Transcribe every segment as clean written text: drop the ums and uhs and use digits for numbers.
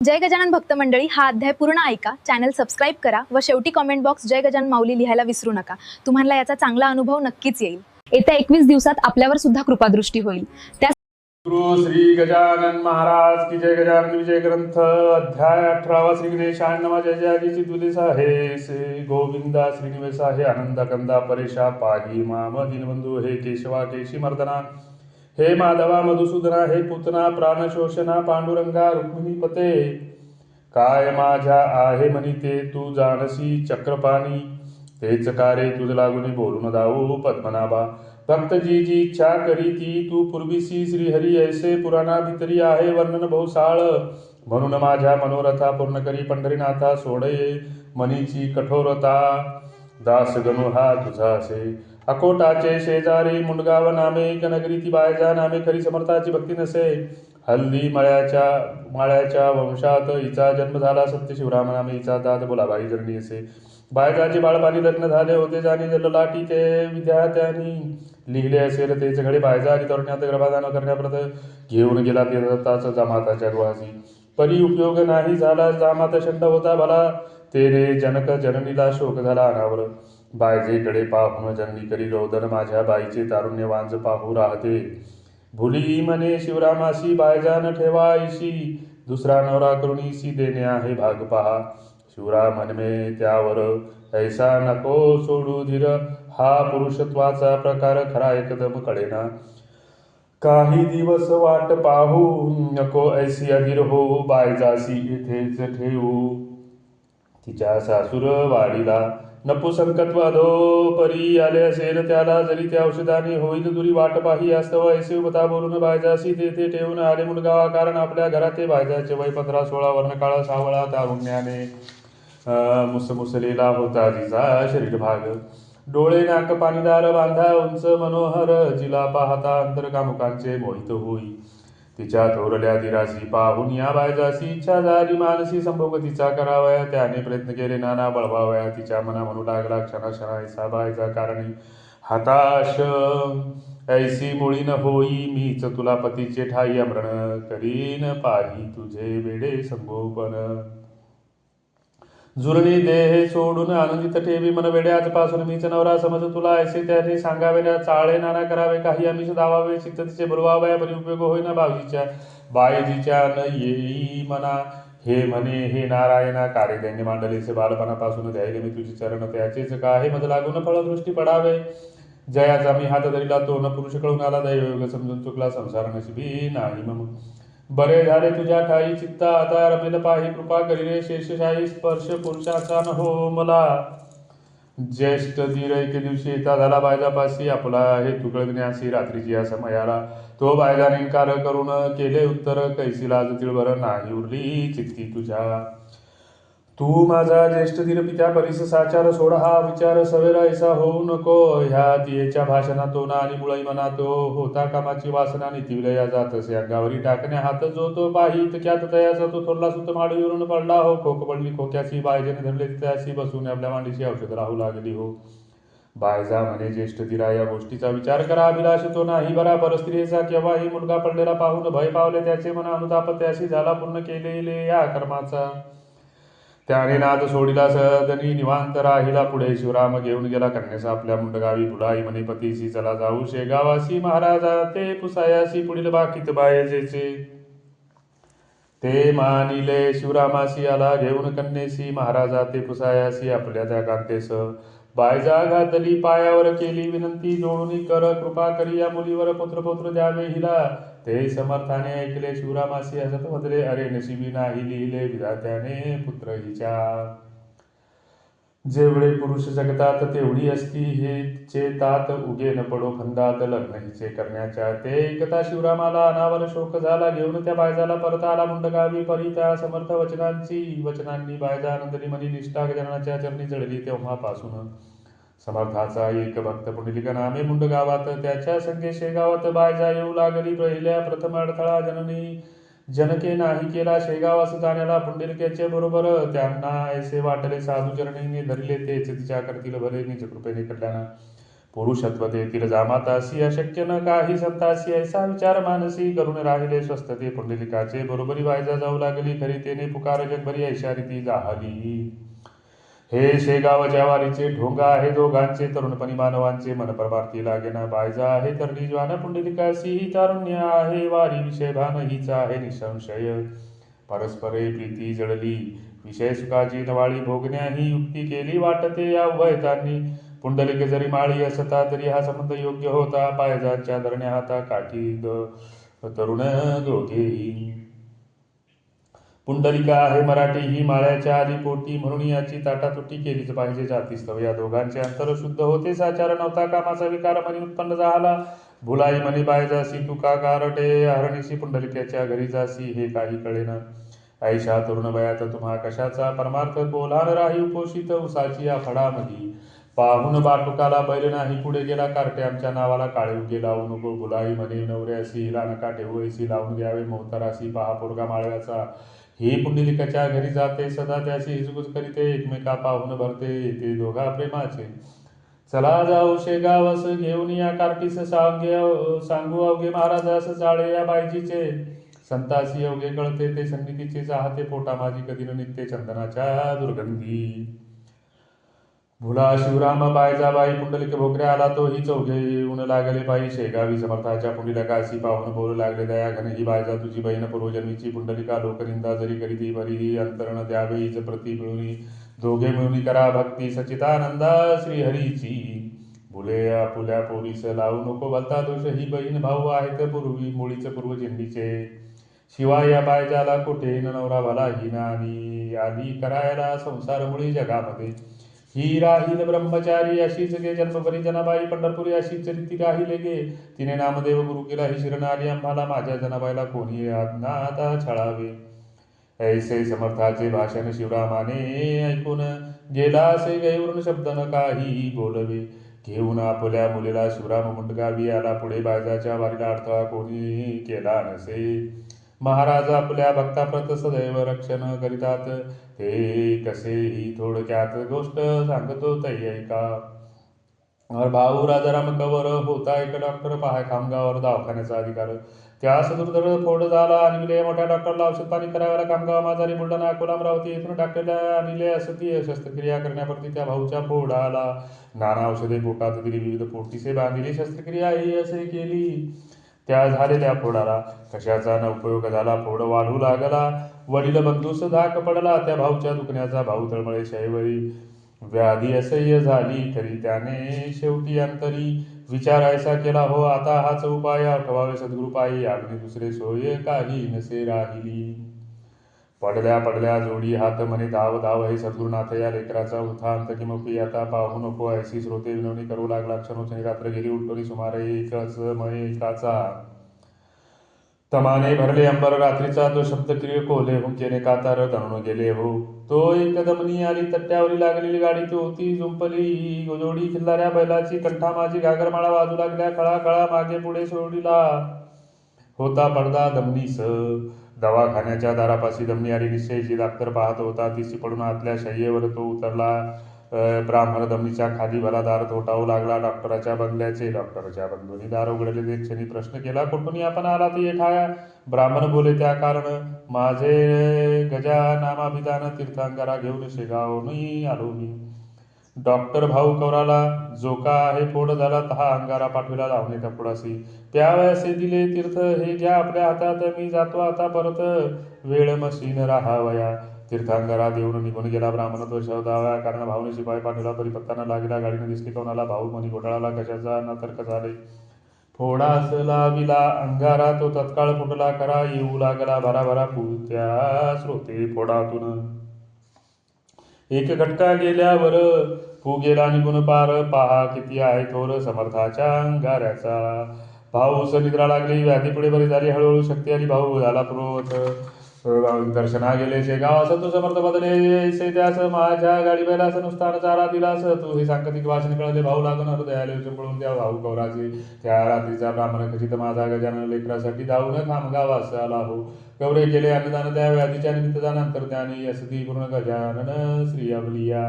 जय गजानन भक्त मंडळी, हा अध्याय पूर्ण ऐका, चॅनल सबस्क्राईब करा व शेवटी कॉमेंट बॉक्स जय गजानन माऊली लिहायला विसरू नका. तुम्हाला याचा चांगला अनुभव नक्कीच येईल. येत्या 21 दिवसात आपल्यावर सुद्धा कृपादृष्टी होईल. त्या गुरु श्री गजानन महाराज की जय. गजानन विजय ग्रंथ अध्याय 18. श्री गणेशाय नमः. जय जय आजीची तुलिसा हे श्री गोविंदा श्रीनिवेशा हे आनंद कंदा परेशा पाही माम दीनबंधू हे केशवा केशी मर्दना हे माधवा मधुसूदना हे पुतना प्राणशोषणा पांडुरंगा रुक्मिणी पते काय माझ्या आहे म्हणी ते तू जाणसी चक्रपाणी तेच कारे तुझ लागुनी बोलून दाऊ पद्मनाभा भक्त जी जी इच्छा करी ती तू पूर्वीसी श्रीहरी ऐसे पुराणा भितरी आहे वर्णन बहुसाळ म्हणून माझ्या मनोरथा पूर्ण करी पंढरीनाथा सोडये मनीची कठोरता दास गणू हा तुझा असे अकोटाचे शेजारी मुंडगाव नामे नगरी ती बायजा नामे खरी समर्थाची भक्ती नसे हल्दी माळ्याच्या वंशात हिचा जन्म झाला सत्य शिवराम नामे हिचा दात बोलाबाई जरणी असे बायजाचे बाळपाणी लग्न झाले होते जाणी जललाटी ते विद्यार्थ्यांनी लिहिले असेल तेच घडे बायजा आणि तरुण्यात गर्भाधान करण्याप्रत घेऊन गेला ते दत्ताच जामाताच्या गृहासी परी उपयोग नाही झाला जामात शंड होता भला तेरे जनक जननीला शोक झाला अनावर बायजेकडे पाहून जननी करी रोदन माझ्या बाईचे तारुण्य वांज पाहू राहते भुली म्हणे शिवरामासी बायजान ठेवायशी दुसरा नवरा करुणीसी देणे आहे भाग पहा शिवराम मनमे त्यावर ऐसा नको सोडू धीर हा पुरुषत्वाचा प्रकार खरा एकदम कळेना काही दिवस वाट पाहू नको ऐसी अधीर हो बायजासी येथेच ठेवू तिच्या सासूर वाडीला नपुसंकत्व परी आले असेल त्याला जरी त्या औषधाने होईल दुरी वाट पाही असतव ऐसे बता बोलून बायजासी तेथे ठेवून आले मुलगावा कारण आपल्या घरात ते बायजाचे वय 15-16 वर्ण काळ सावळा तारुण्याने मुसमुसलेला होता तिचा शरीर भाग डोळे नाक पाणीदार बांधा उंच मनोहर जिला पाहता अंतरकामुकांचे मोहित होई तिच्या थोरल्या दिरासी पाहून या बायजासी इच्छा झाली मानसी संभोग तिचा करावया त्याने प्रयत्न केले नाना बळवावया तिच्या मना म्हणू लागला क्षणा ऐसा बायजा कारणी हताश ऐसी मुळी न होई मीच तुला पतीचे ठाई अमरण करीन पाही तुझे वेडे संगोपन जुरणी देह सोडून आनंदित ठेवी मन वेडे आजपासून मीच नवरा समज तुला ऐसे त्याने सांगावे चाळे नाना करावे काही आमिष दावावे चित्त तिचे बुरवावया परी उपयोग होईना भाऊजीच्या बायजीच्या न येई मना हे म्हणे हे नारायणा कार्य त्यांनी मांडलेचे बालपणापासून द्यायले मी तुझी चरण त्याचेच का हे मज लागून फळदृष्टी पडावे जयाचा मी हात धरिला तो न पुरुष कळून आला दैवयोग समजून चुकला संसार नशिबी नाही मग बरे झाले तुझ्या ठाई चित्ता आता रमेल पाही कृपा करी शेषशाही स्पर्श पुरुषाचा न हो मला ज्येष्ठ धीर एक दिवशी येता झाला बायजापाशी आपला हे तुकळविण्यासी रात्रीची या समयाला तो बायजाने इन्कार करून केले उत्तर कैसी लाज तिळभर नाही उरली चित्ती तुझ्या तू माझा ज्येष्ठ धीर पित्या परिस साचार सोड हा विचार सवेरा ऐसा होऊ नको ह्या दियेच्या भाषणातो ना आणि मुळई मनातो होता कामाची वासना नितिवलया जात असे अंगावरी टाकण्या हात जो तो पाही इतक्यात तयाचा तो थोरला सुत माडून पडला हो खोक पडली खोक्याची बायजेने धरले त्याशी बसून आपल्या मांडीची औषध राहू लागली हो बायजा म्हणे ज्येष्ठ धीरा या गोष्टीचा विचार करा अभिलाष तो नाही बरा परस्त्रीचा केव्हाही मुलगा पडलेला पाहून भय पावले त्याचे मन अनुताप त्याशी झाला पूर्ण केलेले या कर्माचा त्याने नाद सोडिला सदनी निवांत राहिला पुढे शिवराम घेऊन गेला कन्यासा आपल्या मुंडगावी बुलाई म्हणे पतीशी चला जाऊ शेगावासी महाराजा ते पुसायासी पुढील बाकीत बायजेचे ते मानिले शिवरामासी आला घेऊन कन्येसी महाराजा ते पुसायासी आपल्या त्या कांतेस बायजा घातली पायावर केली विनंती जोडून कर कृपा करी या मुलीवर पुत्र द्यावे हिला ते समर्थाने ऐकले शिवरामासी हसत म्हटले अरे नशिबी नाही लिहिले विधात्याने पुत्र हिच्या जेवढे पुरुष जगतात तेवढी असती हे तात उगे न पडो खंदात लग्न हिचे करण्याच्या ते ऐकता शिवरामाला अनावर शोक झाला घेऊन त्या बायजाला परत आला मुंडगावी परी त्या समर्थ वचनांनी बायजा आनंदनी मनी निष्ठा गजाननाच्या चरणी जळली तेव्हापासून समर्थाचा एक भक्त पुंडलिक नामे मुंडगावात त्याच्या संगे शेगावात बायजा येऊ लागली पहिल्या प्रथम अडथळा जनके नाही केला शेगावास जाण्याला पुंडलिकेचे बरोबर त्यांना ऐसे वाटले साधू चरणीने धरले तेच तिच्या करतील भले निज कृपेने कल्याणा पुरुषत्व तेथील जामातासी अशक्य न काही संतासी ऐसा विचार मानसी करून राहिले स्वस्थ ते पुंडलिकाचे बरोबरी वायजा जाऊ लागली खरी तेने पुकार जगभरी ऐशा रीती जाहली. हे शेगावच्या वारीचे ढोंगा आहे दोघांचे तरुणपणी मानवांचे मन परमार्थी लागेना बायजा आहे तरणी ज्वान पुंडलिकासी तारुण्य आहे वारी विषय भान हीच आहे निसंशय. परस्परे प्रीती जळली विषय सुखाची नवाळी भोगण्या ही युक्ती केली वाटते या उभयतांनी. पुंडलिक जरी माळी असता तरी हा संबंध योग्य होता पायजांच्या धरण्या हाता काठी तरुण दोघेही. पुंडलिका आहे मराठी ही माळ्याच्या आधी पोटी म्हणून याची ताटातुटी केलीच पाहिजे जातीस्तव या दोघांचे अंतर शुद्ध होते साचार नव्हता कामाचा विकार मनी उत्पन्न झाला. भुलाई म्हणे बायजासी तुका कारटे हरणीशी पुंडलिकाच्या घरी जासी हे काही कळेना. ऐशा तरुण वयात तुम्हा कशाचा परमार्थ बोलान राही उपोषित उसाची या फडामधी. पाहून बाटुकाला बैल नाही पुढे गेला कार्टे आमच्या नावाला काळे उगे लावू नको. भुलाई म्हणे नवऱ्यासी हिला नका ठेवू ऐसी लावून द्यावे मोहतरासी पहा पोरगा माळव्याचा. ही पुंडलिकाच्या घरी जाते सदा त्याची हिजगुज करीते एकमेका पाहून भरते ते दोघा प्रेमाचे. चला जाऊ शेगावस घेऊन या कार्टीस सांगू अवघे महाराजास जाळे या बायजीचे. संतासी अवघे कळते ते सन्निधीचे चाहते पोटा माझी कधी न निघते चंदनाच्या दुर्गंधी. भुला शिवराम बायजाबाई पुंडलिक भोगऱ्या आला तो ही चौघे ऊन लागले पायी शेगावी समर्थाच्या पुंडलिकासी पाहून बोलू लागले दया घन ही बायजा तुझी बहीण पूर्वजन्मीची पुंडलिका लोकनिंदा जरी करीती बरी अंतरण द्यावे हीच प्रति मिळून दोघे मिळून करा भक्ती सचितानंदा श्रीहरीची. भुले आपुल्या पोरीस लावू नको भलता दोष ही बहीण भाऊ आहेत पूर्वी मुळीच पूर्वजन्मीचे. शिवाय या बायजाला कुठे नवरा भला ही नानी आली करायला संसार मुळी जगामध्ये. ही राहील ब्रह्मचारी अशीच गे जन्मभरी जनाबाई पंढरपुरी अशीच रीती राहिले गे. तिने नामदेव गुरु केला ही शरण आली आम्हाला माझ्या जनाबाईला कोणी आता छळावे. ऐसे समर्थाचे भाषण शिवरामाने ऐकून गेला असे गैवरून शब्द न काही बोलवे. घेऊन आपल्या मुलीला शिवराम मुंडगावी आला पुढे बायजाच्या वारीला अडथळा कोणी केला नसे. महाराज आपल्या भक्ताप्रत सदैव रक्षण करीतात ते कसेही थोडक्यात गोष्ट सांगतो तै ऐका. भाऊ राजाराम कवर होता एक डॉक्टर पहाय खामगावर दवाखान्याचा अधिकार. त्यास दुर्धर फोड झाला आणि विलय मोठ्या डॉक्टरला औषध पाणी करायला खामगाव माझारी बुलढाणा अकोला अमरावती येथून डॉक्टरला आणले असती शस्त्रक्रिया करण्याप्रती त्या भाऊच्या फोड आला. नाना औषधे पोटात दिली विविध पोटीसे बांधिली शस्त्रक्रिया ही असे केली. त्या झालेल्या फोडाला कशाचा न उपयोग झाला फोड वाढू लागला. वडील बंधूस धाक पडला त्या भाऊच्या दुखण्याचा भाऊ तळमळे शैवरी व्याधी असह्य झाली तरी त्याने शेवटी अंतरी विचारायचा केला हो आता हाच उपाय आठवावे सद्गुरुपायी आग्ने दुसरे सोय काही नसे राहिली. पडल्या पडल्या जोडी हात म्हणे धाव धाव हे सद्गुरुनाथ या लेकराचा उत्थांत किमपी आता पाहू नको ऐशी श्रोते विनवणी करू लागला. क्षणोक्षणी रात्र गेली उलटोरी सुमारे एकच एकाचा. तमाने भरले अंबर रात्रीचा तो शब्द क्रिय कोले हुंकेने कातार तणून गेले हो. तो एक दमनी आली तट्ट्यावरी लागलेली गाडी ती होती जुंपली जोडी खिल्लाऱ्या बैलाची कंठा माझी घागरमाळा वाजू लागल्या खळा खळा मागे पुढे सोडीला होता पडदा दमनीस. दवाखान्याच्या दारापाशी दमनी आली निश्चयची डॉक्टर पाहत होता तिची पडून आतल्या शय्येवर तो उतरला. ब्राह्मण दमनीच्या खाली भला दार थोटावू लागला डॉक्टराच्या बंगल्याचे. डॉक्टरच्या बंधूंनी दार उघडले ते क्षणी प्रश्न केला कुठून आपण आला ते ठाया. ब्राह्मण बोले त्या कारण माझे गजा नामाभिधान तीर्थांकरा घेऊन शेगावनी आलो मी. डॉक्टर भाऊ कवराला जोका आहे फोड झाला तहा अंगारा पाठविला लावणे त्या फोडासी. प्यावयासे दिले तीर्थ हे घ्या आपल्या हातात मी जातो आता परत वेळ मशीन राहावया. तीर्थांगरा देऊन निघून गेला. ब्राह्मण तो शोधावा कारण भाऊने शिपाई पाठवला तरी पत्ता न लागला. गाडीने दिसली कोणाला भाऊ मनी घोटाळाला कशाचा न तर्क झाले. फोडास लाविला अंगारा तो तत्काळ फुटला करा येऊ लागला भराभरा पुत्या श्रोते फोडातून. एक घटका गेल्यावर गेला निघून पार पहा किती आहे थोर समर्थाच्या अंगाऱ्याचा. भाऊ निद्रा लागली व्याधी पुढे बरी झाली हळूहळू शक्ती आली भाऊ झाला पूर्वत. दर्शना गेले शेगाव असं तू समर्थ बदले त्यास माझ्या गाडी बैलास नुसतान चारा दिलास. तू हे सांकेतिक भाषण कळले भाऊ लागून हृदयाला चंपळून द्या भाऊ कवराचे. त्या रात्रीचा ब्राह्मण खचित माझा गजानन लेकरासाठी धावून खामगावास आला हो. गौरे केले अन्नदान त्या व्याधीच्या निमित्तदान अंतर्ज्ञानी असती पूर्ण गजानन श्री अवलिया.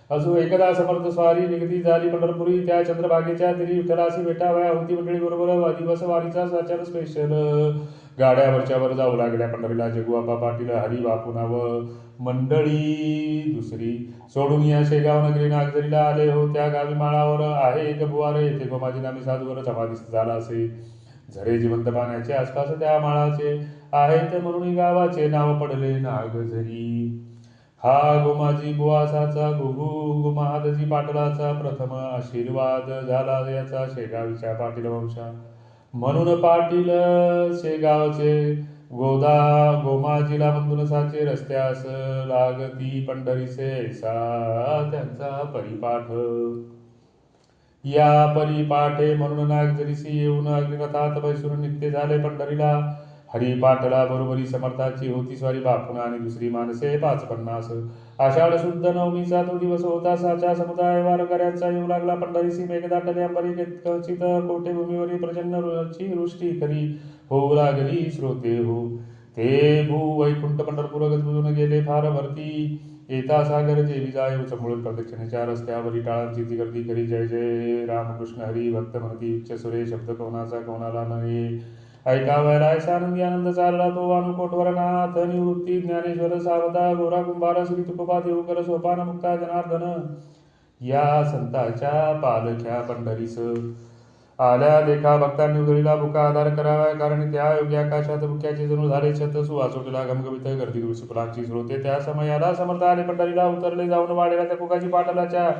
असो एकदा समर्थ स्वारी निगती झाली पंढरपुरी, त्या चंद्रभागेच्या तिरी विठ्ठलासी भेटावया होती मंडळी बरोबर दिवस वारीचा साचार स्पेशल. गाड्यावरच्या वर जाऊ लागल्या पंढरीला जगुआबा पाटील हरी बापू नाव मंडळी दुसरी. सोडून या शेगाव नगरी नागझरीला आले हो, त्या गावी माळावर आहे एक बुवार, येथे गोमाजी नामी साधूवर समाधीस्थ झाला असे. झरे जिवंत पाण्याचे आसपास त्या माळाचे आहेत, म्हणून गावाचे नाव पडले नागझरी. हा गोमाजी बुवासाचा गोमादजी पाटलाचा प्रथम आशीर्वाद झाला याचा शेगावच्या पाटील वंशा. म्हणून पाटील शेगावचे गोमाजीला बंधुनसाचे रस्त्यास लागती पंढरीचे ऐसा त्यांचा परिपाठ. या परिपाठे म्हणून नागझरीसी येऊन अग्निरथात बैसून नित्य झाले पंढरीला. हरिपाठला बरोबरी समर्थाची होती स्वारी बापूना आणि दुसरी माणसे 550. आषाढ शुद्ध नवमीचा तो दिवस होता. साचा समुदाय वारकऱ्यांचा येऊ लागला पंढरीसी. मेघदाटले अंबरी कचित कोठे प्रचंड वृष्टी खरी होऊ लागली श्रोते हो. ते भू वैकुंठ पंढरपूर गजबजून गेले फार भरती. येता सागर जेवी जाय चमुळ प्रदक्षिणेच्या रस्त्यावरी टाळांची ती गर्दी खरी. जय जय रामकृष्ण हरी भक्त म्हणती उच्च सुरे शब्द कोणाचा कोणाला नये. ऐकावयाला आनंदी आनंद चालला तो अनुकोटवरनाथ. निवृत्ती ज्ञानेश्वर सावता गोरा कुंभार श्री तुकोबा देऊकर सोपान मुक्ता जनार्दन. या संतांच्या पालख्या पंढरीस आल्या देखा भक्तांनी उधळीला बुका आधार करावा, कारण त्या योग्य आकाशात बुक्याचे जणू झाले छत. सुवासोटीला घमघमित गर्दी तुळशी फुलांची स्रोते. त्या समयाला समर्थ आले पंढरीला. उतरले जाऊन वाढेला त्या कुकाजी पाटलाच्या.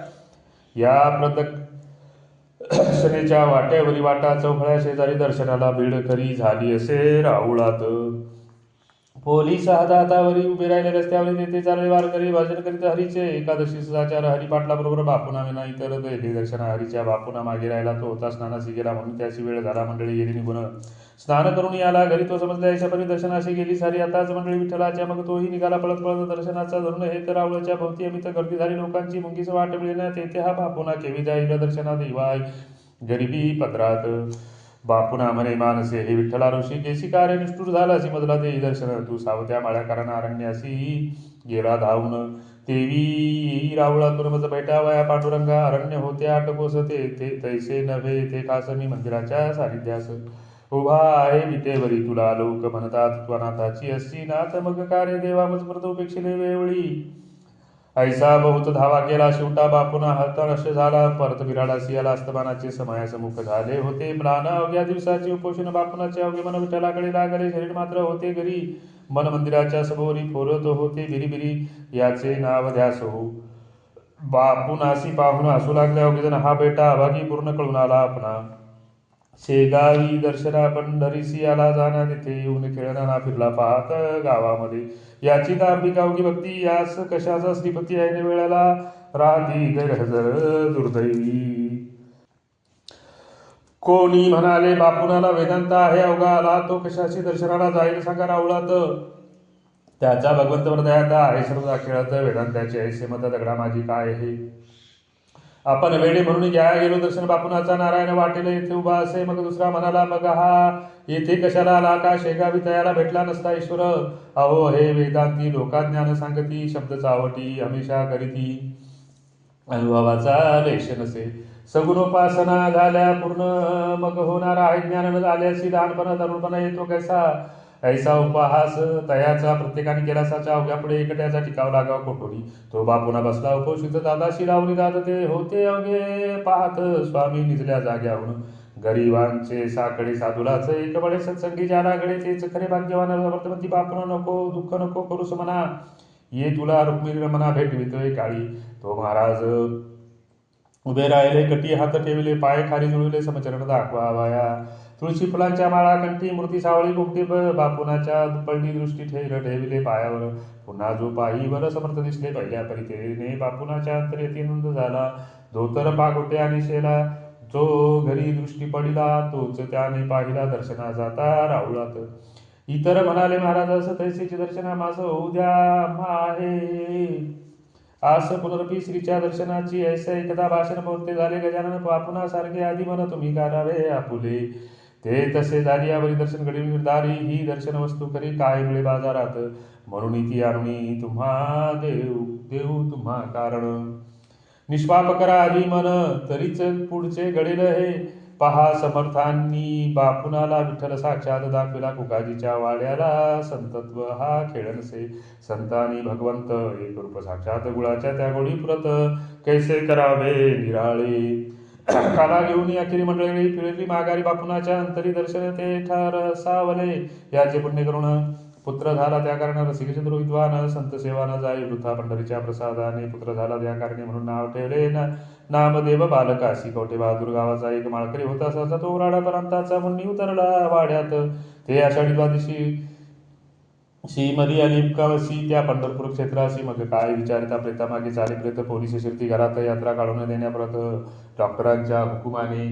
या प्रदक्षिणेच्या वाट्यावरी वाटा चौफळ्या शेजारी दर्शनाला भीड खरी झाली असे राऊळात. पोलीस हातावरी उभे राहिले रस्त्यावरी. तेथे चालले वारकरी भजन करीत हरीचे. एकादशी साचार हरिपाटला बरोबर बापूना विना इतर गेले दर्शना हरीच्या. बापूना मागे राहिला तो होता स्नानासी गेला, म्हणून त्याची वेळ झाला. मंडळी गेली निघून. स्नान करून याला घरी तो समजल्या यशापरी दर्शनाशी गेली सारी. आताच मंडळी विठ्ठलाच्या. मग तोही निघाला पळत पळत दर्शनाचा धरून. हे तर रावळच्या भोवती अमित गर्दी झाली लोकांची. मुंगीच वाट मिळेना तेथे हा बापूना केवी जाईल दर्शनात हिवाय गरिबी पदरात. बापूना म्हणे मानसे हे विठ्ठला ऋषी केसी कार्य निष्ठूर झाला मजला देई दर्शन. तू सावत्या माळ्याकारांना अरण्यासी गेला धावून. तेवी येई रावळातून मज बैठावया पांडुरंगा. अरण्य होते आटकोस ते तैसे नव्हे ते खासमी मंदिराच्या सानिध्यास. उभा आहे विटेवरी तुला लोक म्हणतात तू अनाथाची असती नाथ. मग कार्य देवा मज प्रत उपेक्षिले वेवळी. ऐसा बहुत धावा केला शेवटा बापूना हताश झाला. परत विराडासी आला अस्तमानाचे समयासमुख झाले होते. म्लान अवघ्या दिवसाचे उपोषण बापूनाचे अवघे मन विठ्ठलाकडे लागले. शरीर मात्र होते घरी. मन मंदिराच्या समोरी फोरत होते बिरी याचे नाव ध्यास हो. बापूनासी पाहून हसू लागले अवघेजण. हा बेटा अभागी पूर्ण कळून आला आपणा. शेगावी दर्शना पंढरीसी आला जाना. तिथे येऊन खेळणारा फिरला पाहत गावामध्ये. याची दांभिक अवघी भक्ती यास कशाचा श्रीपती ऐन वेळाला राहती गैरहजर दुर्दैवी. कोणी म्हणाले बापूनाला वेदांत आहे अवघा आला. तो कशाची दर्शनाला जाईल सांगा राऊळात. त्याचा भगवंत हृदयात आहे सर्व खेळत. वेदांताचे ऐसे मत दगडा माझी काय हे. आपण वेडे म्हणून घ्या गेलो दर्शन बापूनाचा. नारायण वाटेल येथे उभा असे. मग दुसरा म्हणाला मग हा येथे कशाला आला का. शेगावी तयाला भेटला नसता ईश्वर. अहो हे वेदांती लोकाज्ञान सांगती. शब्द चावटी हमेशा करीती. अनुभवाचा लेश नसे. सगुणोपासना झाल्या पूर्ण मग होणार आहे ज्ञान. न झाल्याशी लहानपणा तरुणपणा येतो कैसा. ऐसा उपहास तयाचा प्रत्येकाने केला साचा. अवघ्या पुढे एकट्याचा टिकाव लागाव कोठोरी. तो बापूना बसला उपोषित दादाशी लावणी दाद ते होते अवघे पाहत स्वामी निजल्या जाग्याहून. गरिबांचे साकडे साधुलाच एक बळे सत्संगी ज्याला गडे तेच खरे भाग्यवान. वर्तमती बापूना नको दुःख नको करूस म्हणा. ये तुला रुक्मिणी रमणा भेटवितोय काळी. तो महाराज उभे राहिले कटी हात ठेविले पाय खाली जुळविले समचरण दाखवावया. तुळशी फुलांच्या माळा कंठी मूर्ती सावळी कोकटी बापूनाच्या दुपळणी दृष्टी ठेविले पायावर. पुन्हा जो पायीवर समर्थ दिसले पहिल्या परितेने. बापूनाच्या अंतर्यती नंद झाला. धोतर पागोटे आणि शेला जो घरी दृष्टी पडिला तोच त्याने पाहिला दर्शना जाता राऊळात. इतर म्हणाले महाराज तैसेचे दर्शना मास होऊ द्या आहे. आस पुनरपी श्रीच्या दर्शनाची ऐसे एकदा भाषण बोलते झाले. गजानन बापूना सारखे आधी म्हण तुम्ही करावे आपुले. ते तसे झाली यावरी दर्शन घडी निर्धारी. ही दर्शन वस्तू खरी काय मिळे बाजारात. म्हणून ती आणुनी तुम्हा देऊ तुम्हा कारण. निष्पाप करा आधी मन, तरीच पुढचे घडेल हे. पहा समर्थांनी बापुनाला विठ्ठल साक्षात दाखविला, कुकाजीच्या वाड्याला संतत्व हा खेळ नसे. संतांनी भगवंत एक रूप साक्षात गुळाच्या त्या गोडी पुरत, कैसे करावे निराळे. काला घेऊन अखेरी मंडळी फिरली माघारी, बापुनाच्या अंतरी दर्शन ते ठरसावले. याचे पुण्य करून पुत्र झाला त्या कारण रसिक चंद्र विद्वान, संत सेवा न जाई वृथा पंढरीच्या प्रसादाने. पुत्र झाला त्या कारणे म्हणून नाव ठेवले नामदेव बालकासी. कवठे बहादूर गावाचा एक माळकरी होता, सहसा तो राडा परांताचा मुन्नी उतरला वाड्यात. ते आषाढी द्वादशी मरी आली मुक्कावसी, त्या पंढरपूर क्षेत्रासी. मग काय विचारिता प्रेता मागे चाले प्रेत, पोलीस शिरती घरात यात्रा काढून देण्याप्रत. डॉक्टरांच्या हुकुमाने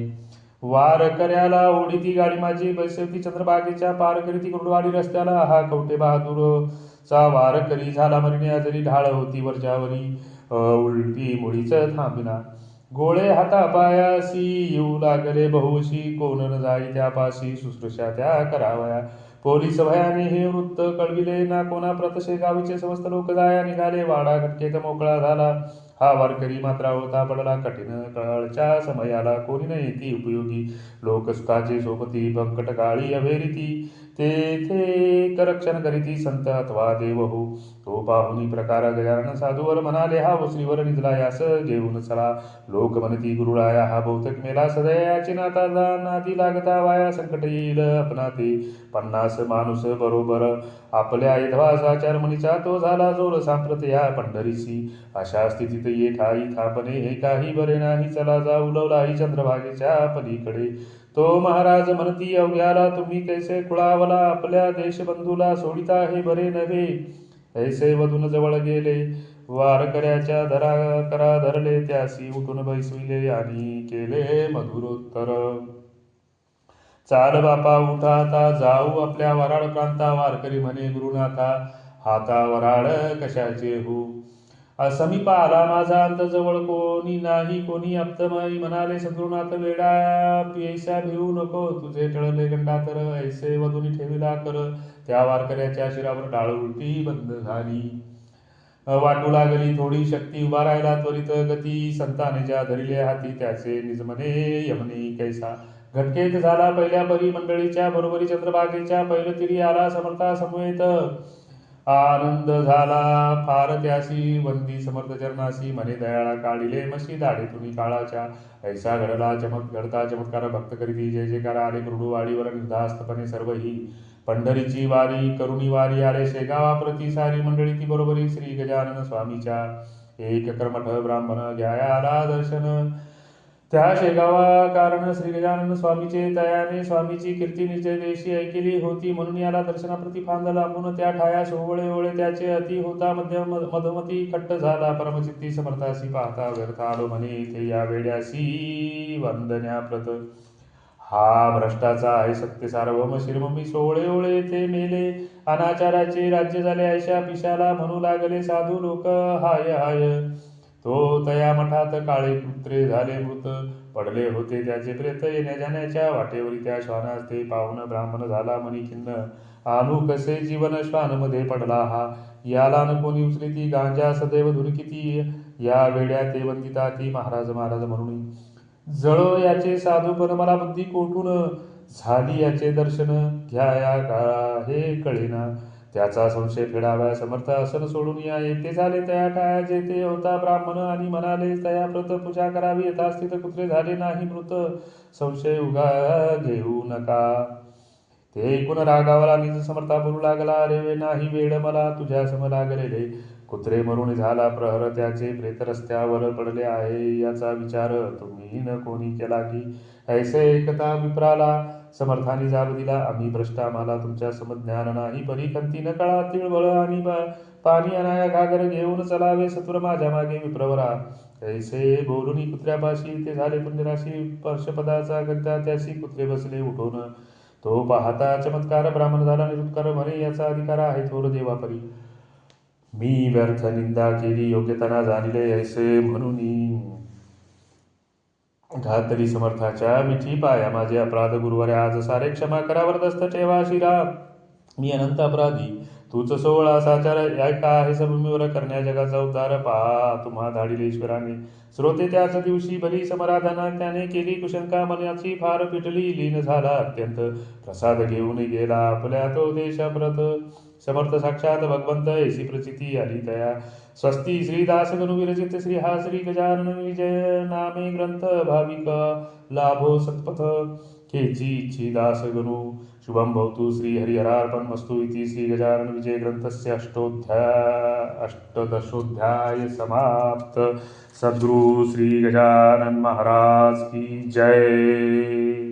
वारकऱ्याला ओढीती गाडी माझी, बैसवती चंद्रबागेच्या पार करीती कुर्डवाडी रस्त्याला. हा कवठे बहादूरचा वारकरी झाला मरिणे आजरी, ढाळ होती वरच्यावरी उलटी मुळीच थांबिना. गोळे हाता पायासी येऊ लागले बहुशी, कोण न जाई त्यापाशी शुश्रूषा त्या करावया. पोलीस भयाने हे वृत्त कळविले ना कोणा प्रत, शेगावीचे समस्त लोक जाया निघाले. वाडा घटकेत मोकळा झाला, हा वारकरी मात्र होता पडला कठीण. कळच्या समयाला कोणी न येती उपयोगी, लोक सुखाचे सोबती पंकट काळी अभेरिती. तेथे करक्षण करीती संत अथवा देव हो. तो पाहुनी प्रकार गजानन साधूवर म्हणाले, हा श्रीवर निजला यास घेऊन चला. लोक म्हणती गुरुळाया हा बहुतेक मेला, सदयाची नाता नादी लागता वाया. संकट येईल आपणा ते 50 माणूस बरोबर, आपल्या ऐधवासाचार मुनीचा तो झाला जोर सांप्रत या पंढरीसी. अशा स्थितीत ये ठाई थांबणे हे काही बरे नाही, चला जाऊ लवलाही चंद्रभागेच्या पलीकडे. तो महाराज म्हणती अवघ्याला तुम्ही कैसे खुळावला, आपल्या देशबंधूला सोडिता हे बरे नव्हे. ऐसे वधून जवळ गेले, वारकऱ्याच्या करा धरले, त्यासी उठून बैसविले आणि केले मधुरोत्तर. चाल बापा उठा आता जाऊ आपल्या वराड प्रांता. वारकरी म्हणे गुरुनाथा, हाता वराड कशाचे हो. समीप आला माझा अंत, जवळ कोणी नाही कोणी आप्तमाई. म्हणाले सद्गुरुनाथ वेडा पियैसा भिवू नको, तुझे टळले गंडातर. ऐसे वधूनी ठेविला कर, त्या वारकऱ्याच्या शिरावर डाळ उलटी बंद झाली. वाटू लागली थोडी शक्ती, उभा राहिला त्वरित गती. संताने ज्या धरिले हाती, त्याचे निजमने यमनी कैसा. घटकेत झाला पहिल्या परी, मंडळीच्या बरोबरी चंद्रभागेच्या पैलतीरी आला समर्था समवेत. आनंद झाला फार त्यासी, वंदी समर्थ चरणासी. म्हणे दयाळा काढिले मशी दाढीतुनी काळाच्या. ऐसा घडता चमत्कार, भक्त करीती जय जयकार. आले कुर्डुवाडीवर निर्धास्तपणे सर्वही, पंढरीची वारी करुणी वारी. आले शेगावाप्रती सारी मंडळी ती बरोबरी, श्री गजानन स्वामीच्या. एक कर्मठ ब्राह्मण घ्याया आला दर्शन, त्या शेगावा कारण श्री गजानन स्वामीचे. तयाने स्वामीची कीर्ती निज देशी ऐकेली होती, म्हणून याला दर्शनाप्रती फांद लांबून त्या ठायास ओवळे ओवळे त्याचे अति होता. मधोमती खट्ट झाला परमचित्ती समर्थासी, पाहता व्यर्थ आलो म्हणे इथे या वेड्यासी वंदन्याप्रत. हा भ्रष्टाचा आहे सत्य सार्वभौम शिरममी, सोवळे ओळे ते मेले. अनाचाराचे राज्य झाले ऐशा पिशाला, म्हणू लागले साधू लोक हाय हाय. तो तया मठात काळे कुत्रे झाले मृत, पडले होते त्याचे प्रेत येण्या जाण्याच्या वाटेवरी. त्या श्वानास ते पाहून ब्राह्मण झाला मनी खिन्न, आणू कसे जीवन श्वानमध्ये पडला हा. याला न कोणी उचलिती गांजा सदैव धुरकिती, या वेड्या ते वंदिता ती महाराज महाराज म्हणून. जळो याचे साधूपण मला बुद्धी कोठून, झाली याचे दर्शन घ्याया का हे कळेना. त्याचा संशय फेडावा समर्थ असन सोडून या. येथे झाले तया ठाया जेथे होता ब्राह्मण, आणि म्हणाले तया प्रत पूजा करावी. यथास्थित कुत्रे झाले नाही मृत, संशय उगा घेऊ नका. ते ऐकून रागावला निज समर्था बोलू लागला, अरे नाही वेळ मला तुझ्या सम लागलेले. कुत्रे मरून झाला प्रहर, त्याचे प्रेत रस्त्यावर पडले आहे. याचा विचार तुम्ही न कोणी केला की. ऐसे एकता विप्राला समर्थानी जाब दिला, आम्ही भ्रष्ट आम्हाला तुमच्या समज्ञान नाही. परी कंती न कळा तिळबळ आणि पाणी अनाया घागर घेऊन चलावे सत्वर माझ्या मागे विप्रवरा. ऐसे बोलून कुत्र्यापाशी ते झाले पुण्यराशी, पर्शपदाचा गंता त्याशी कुत्रे बसले उठून. तो पाहता चमत्कार ब्राह्मण झाला निरुत्कार, म्हणे याचा अधिकार आहे थोर देवापरी. मी व्यर्थ निंदा केली योग्यता जाणिले, ऐसे म्हणून घातली समर्थाच्या मिठी पाया. माझे अपराध गुरुवारे आज सारे क्षमा करा, वरदस्त ठेवा शिरा. मी अनंत अपराधी तूच सोळा साचार ऐका आहे भूमीवर करण्या जगाचा उद्धार पहा तुम्हा धाडिले ईश्वराने श्रोते त्याच दिवशी भली समाराधना त्याने केली कुशंका मनाची फार पिटली लीन झाला अत्यंत प्रसाद घेऊन गेला आपल्या तो देशाप्रत समर्थ साक्षात भगवंत ऐसी प्रचिती आली तया स्वस्ती श्रीदास गणु विरचित श्री हा श्री गजानन विजय नामे ग्रंथ भाविका लाभो सत्पथ केची इच्छी दास गणु शुभम भवतु श्री हरिहरार्पणमस्तु इति श्री गजानन विजय ग्रंथस्य अष्टदशोध्याय समाप्त। सद्गुरु श्री गजानन महाराज की जय।